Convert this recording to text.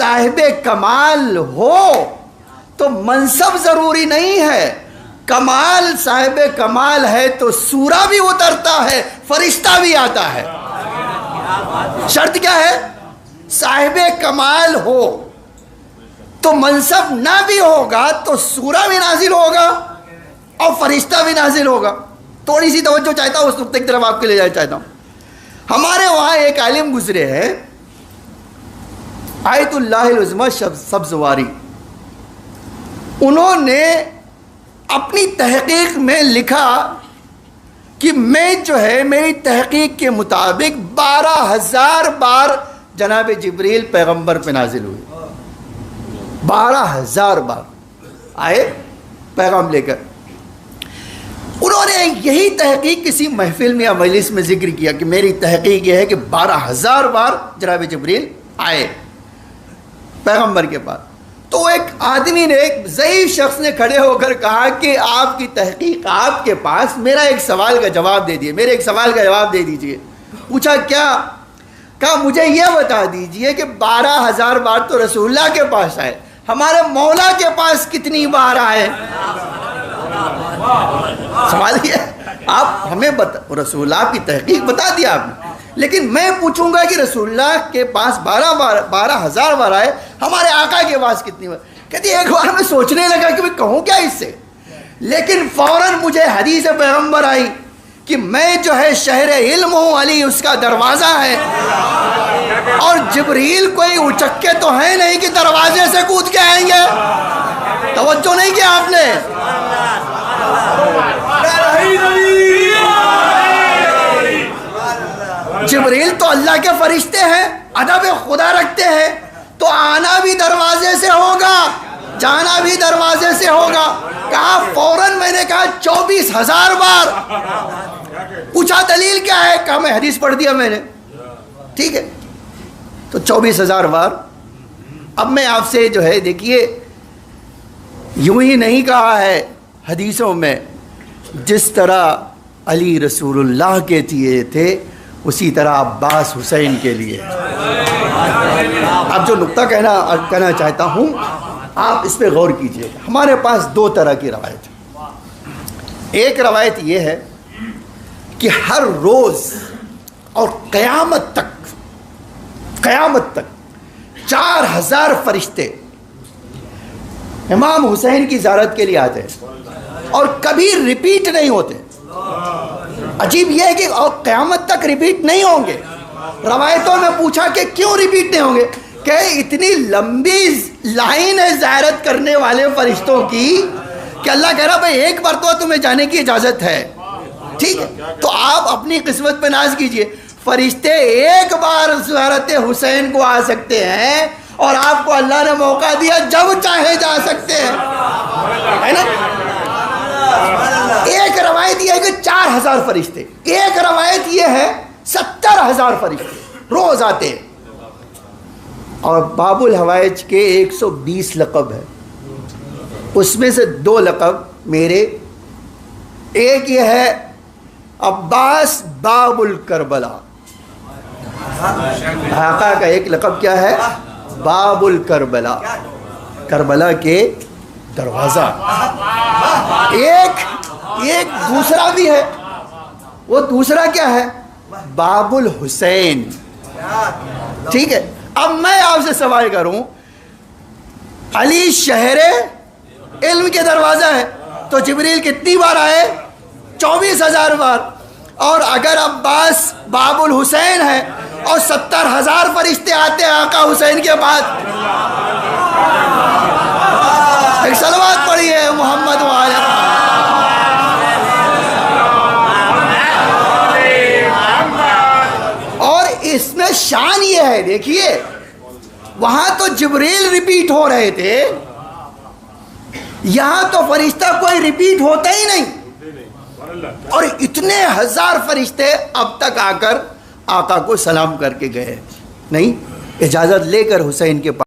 صاحب کمال ہو تو منصب ضروری نہیں ہے، کمال صاحب کمال ہے تو سورہ بھی اترتا ہے، فرشتہ بھی آتا ہے۔ شرط کیا ہے؟ صاحب کمال ہو تو منصب نہ بھی ہوگا تو سورہ بھی نازل ہوگا اور فرشتہ بھی نازل ہوگا۔ تھوڑی سی توجہ چاہتا ہوں، اس نقطے کی طرف آپ کے لے جانا چاہتا ہوں۔ ہمارے وہاں ایک عالم گزرے ہیں، آیت اللہ العظمی سبزواری، انہوں نے اپنی تحقیق میں لکھا کہ میں جو ہے میری تحقیق کے مطابق 12,000 بار جناب جبریل پیغمبر پہ نازل ہوئے، 12,000 بار آئے پیغام لے کر۔ انہوں نے یہی تحقیق کسی محفل میں یا مجلس میں ذکر کیا کہ میری تحقیق یہ ہے کہ 12,000 بار جناب جبریل آئے پیغمبر کے پاس۔ تو ایک آدمی نے، ایک ضعیف شخص نے کھڑے ہو کر کہا کہ آپ کی تحقیق آپ کے پاس، میرا ایک سوال کا جواب دے دیے، میرے ایک سوال کا جواب دے دیجئے۔ پوچھا کیا؟ کہا مجھے یہ بتا دیجئے کہ 12,000 بار تو رسول اللہ کے پاس آئے، ہمارے مولا کے پاس کتنی بار آئے؟ سوال یہ آپ ہمیں رسول اللہ کی تحقیق بتا دیا آپ نے، لیکن میں پوچھوں گا کہ رسول اللہ کے پاس 12,000 بار آئے، ہمارے آقا کے پاس کتنی بار؟ کہتی ایک بار میں سوچنے لگا کہ میں کہوں کیا اس سے، لیکن فوراً مجھے حدیث پیغمبر آئی کہ میں جو ہے شہر علم ہوں، علی اس کا دروازہ ہے، اور جبریل کوئی اچکے تو ہے نہیں کہ دروازے سے کود کے آئیں گے۔ توجہ نہیں کیا آپ نے؟ جبریل تو اللہ کے فرشتے ہیں، ادب خدا رکھتے ہیں، تو آنا بھی دروازے سے ہوگا، جانا بھی دروازے سے ہوگا۔ کہا فوراً میں نے کہا 24,000 بار۔ پوچھا دلیل کیا ہے؟ کہا میں حدیث پڑھ دیا میں نے۔ ٹھیک ہے، تو 24,000 بار۔ اب میں آپ سے جو ہے دیکھیے، یوں ہی نہیں کہا ہے حدیثوں میں، جس طرح علی رسول اللہ کے لیے تھے اسی طرح عباس حسین کے لیے۔ اب جو نقطہ کہنا چاہتا ہوں آپ اس پہ غور کیجئے۔ ہمارے پاس 2 طرح کی روایت ہے۔ ایک روایت یہ ہے کہ ہر روز اور قیامت تک 4,000 فرشتے امام حسین کی زیارت کے لیے آتے ہیں اور کبھی ریپیٹ نہیں ہوتے۔ عجیب یہ ہے کہ اور قیامت تک ریپیٹ نہیں ہوں گے۔ روایتوں میں پوچھا کہ کیوں ریپیٹ نہیں ہوں گے؟ کہ اتنی لمبی لائن ہے زیارت کرنے والے فرشتوں کی کہ اللہ کہہ رہا بھائی ایک بار تو تمہیں جانے کی اجازت ہے۔ ٹھیک ہے، تو آپ اپنی قسمت پہ ناز کیجئے، فرشتے ایک بار زیارت حسین کو آ سکتے ہیں اور آپ کو اللہ نے موقع دیا جب چاہے جا سکتے ہیں، ہے نا؟ ایک روایت یہ ہے کہ 4,000 فرشتے، ایک روایت یہ ہے 70,000 فرشتے روز آتے ہیں، اور باب الحوائج کے 120 لقب ہے، اس میں سے 2 لقب میرے، ایک یہ ہے عباس باب الکربلا، آقا کا ایک لقب کیا ہے؟ باب الکربلا، کربلا کے دروازہ۔ ایک دوسرا بھی ہے، وہ دوسرا کیا ہے؟ باب الحسین۔ ٹھیک ہے، اب میں آپ سے سوال کروں، علی شہر علم کے دروازہ ہے تو جبریل کتنی بار آئے؟ 24,000 بار۔ اور اگر عباس باب الحسین ہے اور 70,000 فرشتے آتے ہیں آقا حسین کے بعد، ایک صلوات پڑھی ہے محمد وعلی۔ اور اس میں شان یہ ہے، دیکھیے وہاں تو جبریل ریپیٹ ہو رہے تھے، یہاں تو فرشتہ کوئی ریپیٹ ہوتا ہی نہیں، اور اتنے 1,000 فرشتے اب تک آ کر آقا کو سلام کر کے گئے نہیں، اجازت لے کر حسین کے پاس